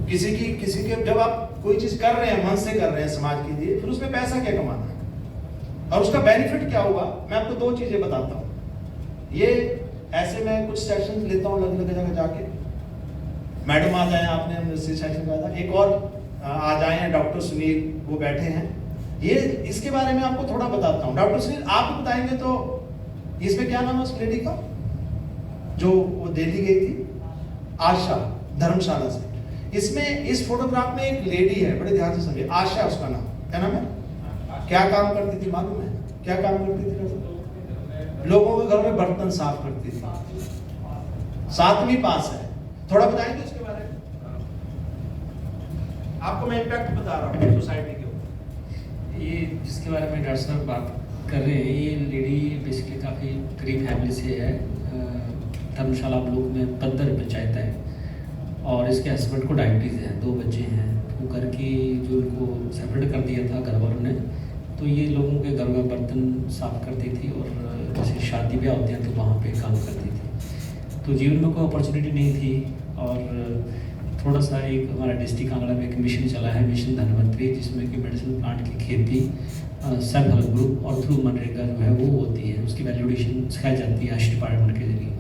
किसी के जब आप कोई चीज कर रहे हैं, मन से कर रहे हैं समाज के लिए, फिर उसमें पैसा क्या कमाना है और उसका बेनिफिट क्या होगा। मैं आपको दो चीजें बताता हूँ। ये ऐसे मैं कुछ सेशन लेता हूँ अलग अलग जगह जाके, मैडम आ जाए, आपने हमसे सेशन कहा था, एक और आ जाए हैं डॉक्टर सुनील, वो बैठे हैं। ये इसके बारे में आपको थोड़ा बताता हूँ। डॉक्टर सुनील आप बताएंगे तो इसमें क्या नाम है उस लेडी का जो वो दिल्ली गई थी, आशा, धर्मशाला से। इसमें इस फोटोग्राफ में एक लेडी है, बड़े ध्यान से समझिए, आशा उसका नाम, क्या नाम है, क्या काम करती थी मालूम है, क्या काम करती थी? लोगों के घर में बर्तन साफ करती थी, 7वीं पास है। थोड़ा बताएंगे उसके बारे में? आपको मैं इम्पैक्ट बता रहा हूँ सोसाइटी के ऊपर। ये जिसके बारे में डॉक्टर साहब बात कर रहे हैं, ये लेडी बेसिकली काफ़ी गरीब फैमिली से है, धर्मशाला ब्लॉक में पद्दर पंचायत है, और इसके हस्बैंड को डायबिटीज़ है, 2 बच्चे हैं। तो घर की जो इनको सेपरेट कर दिया था घर वालों ने, तो ये लोगों के घर में बर्तन साफ करती थी और जैसे शादी ब्याह होते हैं तो वहाँ पे काम करती थी। तो जीवन में कोई अपॉर्चुनिटी नहीं थी, और थोड़ा सा एक हमारा डिस्ट्रिक्ट कांगड़ा में एक मिशन चला है, मिशन धनवंतरी, जिसमें कि मेडिसिन प्लांट की खेती सेल्फ हेल्प ग्रुप और थ्रू मनरेगा जो है वो होती है, उसकी वैल्यूडेशन सिखाई जाती है आयुष डिपार्टमेंट के जरिए।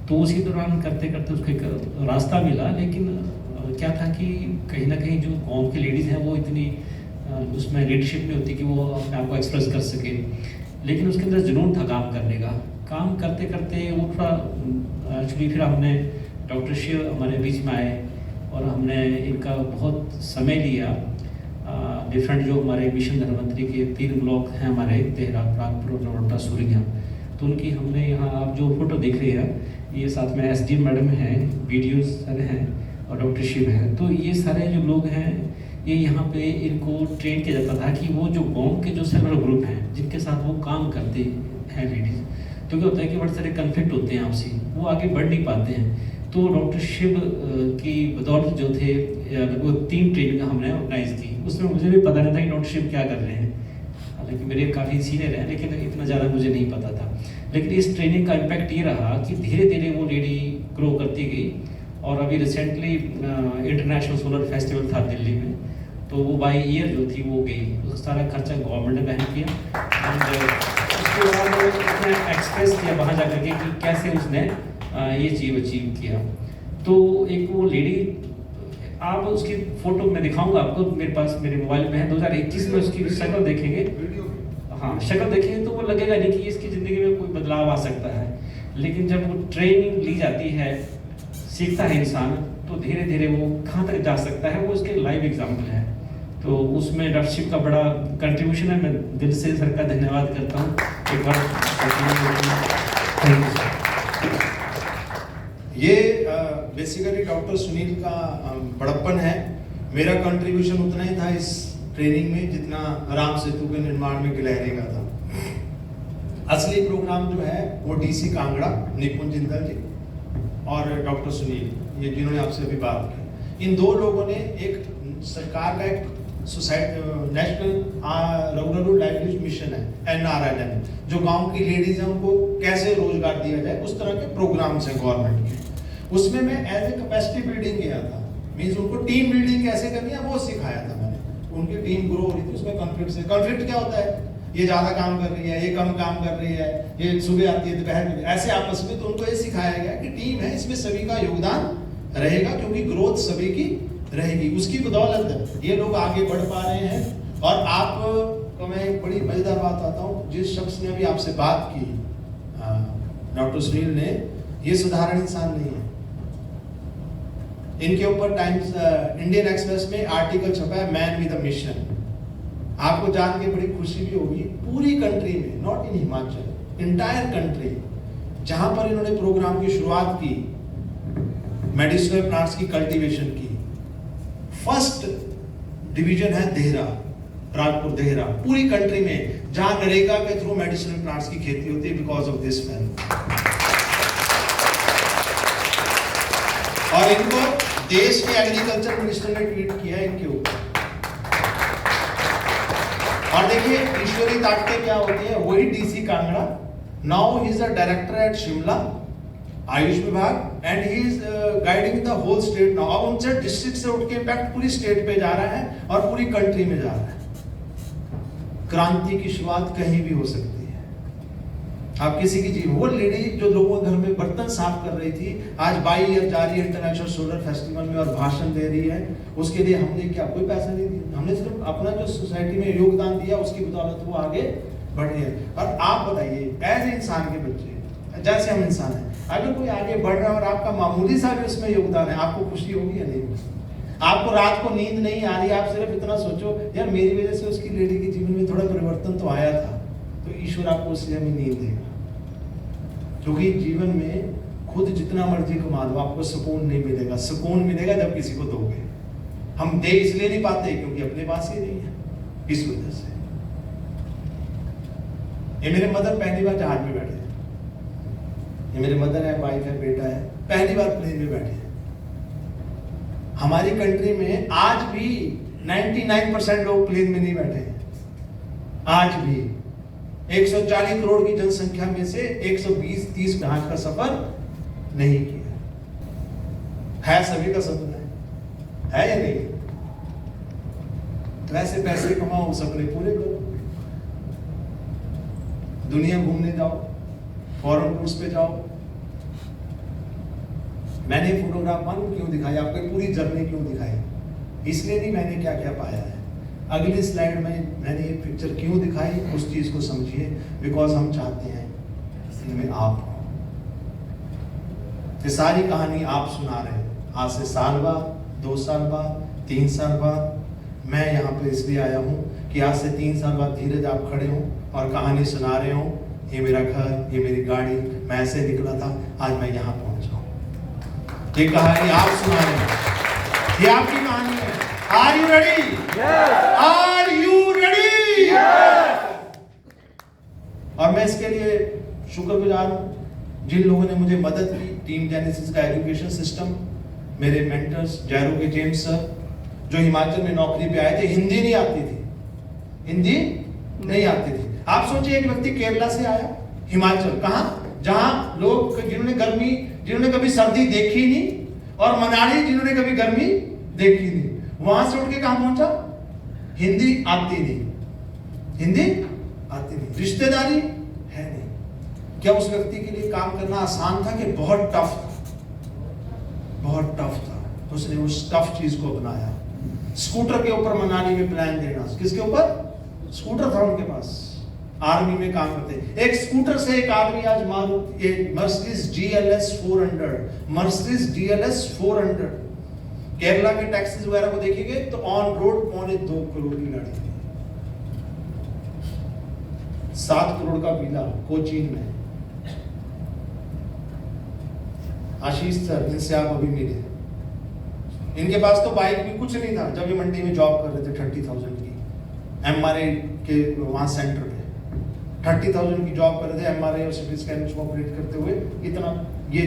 तो उसी दौरान करते करते उसको एक रास्ता मिला, लेकिन क्या था कि कहीं ना कहीं जो गाँव की लेडीज़ हैं वो इतनी उसमें लीडरशिप नहीं होती कि वो अपने आप को एक्सप्रेस कर सके, लेकिन उसके अंदर जुनून था काम करने का। काम करते करते वो थोड़ा एक्चुअली फिर हमने डॉक्टर शिव हमारे बीच में आए और हमने इनका बहुत समय लिया। डिफरेंट जो हमारे मिशन धनवंतरी के 3 ब्लॉक हैं हमारे, देहरा, प्रागपुर, नरोटा, सूरिया, तो उनकी हमने यहाँ आप जो फोटो देख रहे हैं, ये साथ में एसडी मैडम हैं, वीडियो सर हैं और डॉक्टर शिव हैं। तो ये सारे जो लोग हैं ये यहाँ पे इनको ट्रेन किया जाता था कि वो जो गाँव के जो सेल्फ हेल्प ग्रुप हैं जिनके साथ वो काम करते हैं लेडीज़, तो क्या होता है कि बड़े सारे कन्फ्लिक्ट होते हैं आपसी, वो आगे बढ़ नहीं पाते हैं। तो डॉक्टर शिव की बदौलत जो थे वो 3 ट्रेनिंग हमने ऑर्गेनाइज की, उसमें मुझे भी पता नहीं था कि डॉक्टर शिव क्या कर रहे हैं, हालांकि मेरे काफ़ी सीनियर हैं, लेकिन इतना ज़्यादा मुझे नहीं पता था। लेकिन इस ट्रेनिंग का इम्पैक्ट ये रहा कि धीरे धीरे वो लेडी ग्रो करती गई, और अभी रिसेंटली इंटरनेशनल सोलर फेस्टिवल था दिल्ली में, तो वो बाई ईयर जो थी वो गई, उसका सारा खर्चा गवर्नमेंट ने वहन किया। एंड उसके बाद उसने एक्सप्रेस किया वहाँ जा करके कि कैसे उसने ये चीज़ अचीव किया। तो एक वो लेडी, आप उसकी फोटो मैं दिखाऊंगा आपको, मेरे पास मेरे मोबाइल में है, 2021 में उसकी शक्ल देखेंगे, हाँ शक्ल देखेंगे तो वो लगेगा नहीं कि इसकी ज़िंदगी में कोई बदलाव आ सकता है, लेकिन जब वो ट्रेनिंग ली जाती है, सीखता है इंसान, तो धीरे धीरे वो कहाँ तक जा सकता है, वो उसके लाइव एग्जाम्पल है। तो उसमें डॉक्टर शिव का बड़ा कंट्रीब्यूशन है, मैं दिल से सर का धन्यवाद करता हूँ एक बार। ये बेसिकली डॉक्टर सुनील का बड़प्पन है। मेरा कंट्रीब्यूशन उतना ही था इस ट्रेनिंग में जितना राम सेतु के निर्माण में गिलहरी का था। असली प्रोग्राम जो है वो डीसी कांगड़ा निपुण जिंदल जी और डॉक्टर सुनील, ये जिन्होंने आपसे अभी बात की, इन 2 लोगों ने एक सरकार का एक society national rural livelihood mission है NRLM, जो गांव की लेडीज हैं उनको कैसे रोजगार दिया जाए, उस तरह के प्रोग्राम्स हैं गवर्नमेंट के। उसमें मैं एज ए कैपेसिटी बिल्डिंग गया था, मीन्स उनको टीम बिल्डिंग कैसे करनी है वो सिखाया था मैंने। उनकी टीम ग्रो हो रही थी, उसमें कॉन्फ्लिक्ट क्या होता है, ये ज्यादा काम कर रही है, ये कम काम कर रही है, ये सुबह आती है दोपहर में, ऐसे आपस में। तो उनको ये सिखाया गया कि टीम है, इसमें सभी का योगदान रहेगा, क्योंकि ग्रोथ सभी की रहेगी। उसकी बदौलत ये लोग आगे बढ़ पा रहे हैं। और आप को मैं एक बड़ी मजेदार बात आता हूँ, जिस शख्स ने अभी आपसे बात की, डॉक्टर सुनील ने, ये साधारण इंसान नहीं है। इनके ऊपर टाइम्स इंडियन एक्सप्रेस में आर्टिकल छपा है, मैन विद अ मिशन। आपको जान के बड़ी खुशी भी होगी, पूरी कंट्री में, not in Himachal, entire country, जहां पर इन्होंने प्रोग्राम की शुरुआत की, मेडिसिनल प्लांट्स की कल्टीवेशन की, फर्स्ट डिवीजन है देहरा, प्रागपुर देहरा, पूरी कंट्री में जहां नरेगा के थ्रू मेडिसिनल प्लांट्स की खेती होती है, बिकॉज ऑफ दिस मैन। और इनको देश के एग्रीकल्चर मिनिस्टर ने ट्वीट किया इनके ऊपर। और देखिए ईश्वरी ताकतें क्या होती है, वही DC Kangra, now he is a director at Shimla Ayush विभाग, and he is guiding the whole state now. अब उनसे डिस्ट्रिक्ट से उठ के इम्पैक्ट पूरी स्टेट पे जा रहा है और पूरी कंट्री में जा रहा है। क्रांति की शुरुआत कहीं भी हो सकती है। आप किसी की जीवन, वो लेडी जो लोगों के घर में बर्तन साफ कर रही थी, आज 22 ईयर जा रही है इंटरनेशनल सोलर फेस्टिवल में और भाषण दे रही है। उसके लिए हमने क्या कोई पैसा नहीं दिया, हमने सिर्फ अपना जो सोसाइटी में योगदान दिया, उसकी बदौलत वो आगे बढ़ रही है। और आप बताइए, एज इंसान के बच्चे जैसे हम इंसान हैं, अगर कोई आगे बढ़ रहा है और आपका मामूली सा भी उसमें योगदान है, आपको खुशी होगी या नहीं? आपको रात को नींद नहीं आ रही, आप सिर्फ इतना सोचो यार मेरी वजह से उसकी लेडी के जीवन में थोड़ा परिवर्तन तो आया था, तो ईश्वर आपको उससे हमें नींद देगा। क्योंकि जीवन में खुद जितना मर्जी कमा लो, आपको सुकून नहीं मिलेगा। सुकून मिलेगा जब किसी को दोगे। हम दे इसलिए नहीं पाते क्योंकि अपने पास ही नहीं है, इस वजह से। ये मेरे मदर पहली बार जहाज में बैठे, ये मेरे मदर है, वाइफ है, बेटा है, पहली बार प्लेन में बैठे। हमारी कंट्री में आज भी 99% लोग प्लेन में नहीं बैठे हैं। आज भी 140 करोड़ की जनसंख्या में से 120-30 जहाज का सफर नहीं किया है। सभी का सपना है या नहीं? तो ऐसे पैसे कमाओ, सपने पूरे करो, दुनिया घूमने जाओ, फॉरेन टूर्स पे जाओ। मैंने फोटोग्राफ मालूम क्यों दिखाई आपको, पूरी जर्नी क्यों दिखाई? इसलिए नहीं मैंने क्या क्या पाया है। अगली स्लाइड में मैंने ये पिक्चर क्यों दिखाई, उस चीज को समझिए। बिकॉज हम चाहते हैं इनमें आप हो। ये सारी कहानी आप सुना रहे हैं। आज से साल बाद, 2 साल बाद, 3 साल बाद मैं यहाँ पे इसलिए आया हूँ कि आज से 3 साल बाद धीरज आप खड़े हो और कहानी सुना रहे हो। ये मेरा घर, ये मेरी गाड़ी, मैं ऐसे निकला था, आज मैं यहाँ पहुंचा हूँ। ये कहानी आप सुना रहे हो, ये आपकी कहानी है। Are you ready? Yes. Are you ready? Yes. और मैं इसके लिए शुक्रगुजार हूँ जिन लोगों ने मुझे मदद की। टीम जेनेसिस का एजुकेशन सिस्टम, मेरे मेंटर्स जयरू के जेम्स सर, जो हिमाचल में नौकरी पे आए थे। हिंदी नहीं आती थी, हिंदी नहीं आती थी। आप सोचिए, एक व्यक्ति केरला से आया हिमाचल, कहाँ, जहां लोग जिन्होंने कभी सर्दी देखी नहीं, और मनाली जिन्होंने कभी गर्मी देखी नहीं, वहां से उठ के कहां पहुंचा? हिंदी आती नहीं, हिंदी आती नहीं, रिश्तेदारी है नहीं। क्या उस व्यक्ति के लिए काम करना आसान था कि बहुत टफ था? बहुत टफ था। उसने उस टफ चीज को बनाया। स्कूटर के ऊपर मनाली में प्लान देना, किसके ऊपर? स्कूटर था उनके पास, आर्मी में काम करते। एक स्कूटर से एक आदमी आज Mercedes GLS 400, Mercedes GLS 400, Kerala के टैक्सीज वगैरह को देखिएगा तो ऑन रोड 2.25 करोड़ की गाड़ी थी। 7 करोड़ का विला कोचीन में। आशीष सर, इनसे आप अभी मिले, इनके पास तो बाइक भी कुछ नहीं था जब ये मंडी में जॉब कर रहे थे। 30,000 की MRI के वहां सेंटर पे 30,000 की जॉब कर रहे थे। MRI और CT स्कैन को ऑपरेट करते हुए इतना ये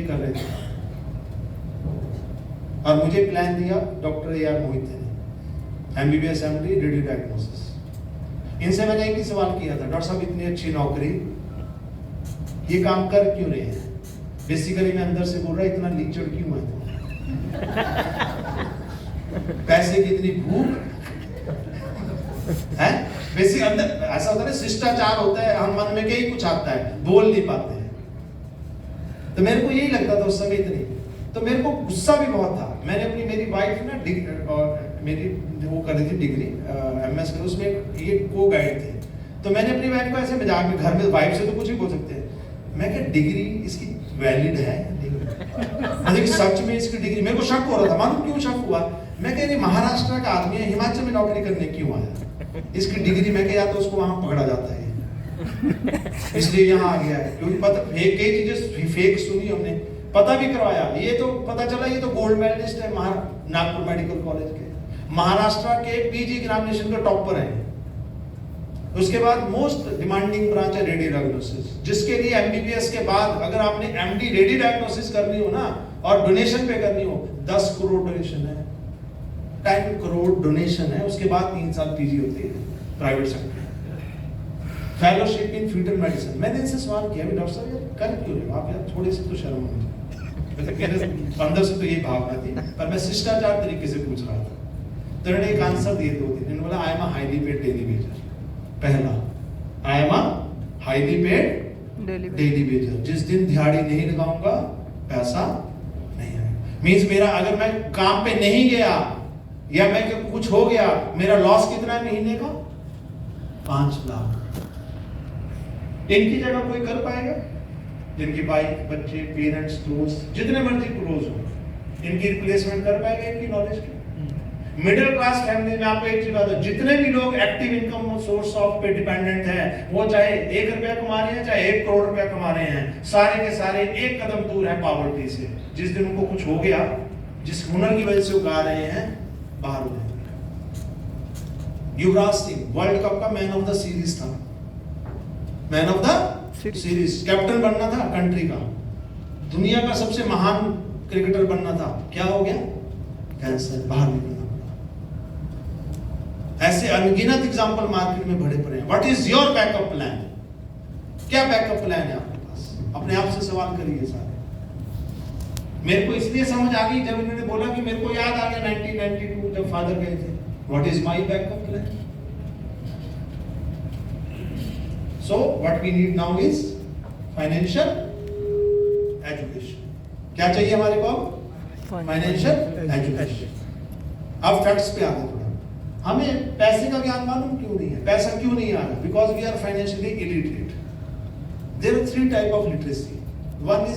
कर रहे थे। और मुझे प्लान दिया डॉक्टर AR मोहित ने, MBBS MD रेडियो डायग्नोसिस। इनसे मैंने एक ही सवाल किया था, डॉक्टर साहब इतनी अच्छी नौकरी, ये काम कर क्यों रहे हैं? बेसिकली मैं अंदर से बोल रहा, इतना लीचड़ क्यों है पैसे की इतनी भूख है? बेसिक अंदर ऐसा होता है ना, शिष्टाचार होता है, हम मन में कहीं कुछ आता है, बोल नहीं पाते हैं। तो मेरे को यही लगता था उस समय इतनी, तो मेरे को गुस्सा भी बहुत था। मैंने अपनी, मेरी वाइफ ना मेरी वो कर रही थी डिग्री MS कर, उसमें ये को गाइड थे। तो मैंने अपनी वाइफ को ऐसे मजाक में, घर में वाइफ से तो कुछ भी बोल सकते हैं, मैं क्या डिग्री इसकी वैलिड है? मतलब सच में इसकी डिग्री, मेरे को शक हो रहा था। मालूम क्यों शक हुआ? मैं कह रही महाराष्ट्र का आदमी है, हिमाचल में नौकरी करने क्यों आया? इसकी डिग्री मैं क्या, तो उसको वहां पकड़ा जाता है इसलिए यहाँ आ गया है। क्योंकि पता कई चीजें फेक सुनी हमने, पता भी करवाया। ये तो पता चला ये तो गोल्ड मेडलिस्ट है नागपुर मेडिकल कॉलेज के, महाराष्ट्र के PG एग्जामिनेशन का टॉपर है। उसके बाद मोस्ट डिमांडिंग ब्रांच है रेडियो डायग्नोसिस, जिसके लिए MBBS के बाद अगर आपने MD रेडियो डायग्नोसिस करनी हो ना, और डोनेशन पे करनी हो, 10 करोड़ डोनेशन है, 10 करोड़ डोनेशन है। उसके बाद 3 साल PG होती है private sector. Fellowship in fetal medicine. मैंने इनसे सवाल किया, डॉक्टर साहब यार कर क्यों रहे हो आप, यार थोड़ी सी तो शर्म होनी चाहिए। मेरे अंदर से तो यही भावना थी, पर मैं शिष्टाचार तरीके से पूछ रहा था। तो इन्होंने एक आंसर दिए 2 दिन। इन्होंने बोला I am a highly paid daily wager. पहला, I am a highly paid daily wager. जिस दिन दिहाड़ी नहीं लगाऊंगा पैसा नहीं आएगा। मींस मेरा अगर मैं काम पे नहीं गया या मैं कुछ हो गया, मेरा लॉस कितना है महीने का? 5 लाख। इनकी जगह कोई कर पाएगा? जिनकी वाइफ, बच्चे, पेरेंट्स, दोस्त जितने मर्जी क्लोज हो, इनकी रिप्लेसमेंट कर पाएगा इनकी नॉलेज की? मिडिल क्लास फैमिली में आपको एक चीज बात है, जितने भी लोग एक्टिव इनकम सोर्स ऑफ पे डिपेंडेंट हैं, वो चाहे 1 रुपया कमा रहे हैं चाहे 1 करोड़ रुपया कमा रहे हैं, सारे के सारे एक कदम दूर है पॉवर्टी से। जिस दिन उनको कुछ हो गया, जिस हुनर की वजह से उगा रहे हैं, बाहर हो जाएंगे। युवराज सिंह वर्ल्ड कप का मैन ऑफ द सीरीज था, man of the series, captain बनना था कंट्री का, दुनिया का सबसे महान क्रिकेटर बनना था, क्या हो गया? कैंसर, बाहर निकलना पड़ा। ऐसे अनगिनत एग्जांपल मार्केट में भरे पड़े हैं। What is your backup plan? क्या बैकअप प्लान है आपके पास? अपने आप से सवाल करिए सारे। मेरे को इसलिए समझ आ गई जब इन्होंने बोला कि मेरे को याद आ गया 1992 जब फादर गए थे। What is my backup plan? So what we need now is financial education. क्या चाहिए हमारे को? Financial education. अब फैक्ट्स पे आगे थोड़ा। हमें पैसे का ज्ञान मालूम क्यों नहीं है? पैसा क्यों नहीं आ रहा? Because we are financially illiterate. There are 3 type of literacy. One is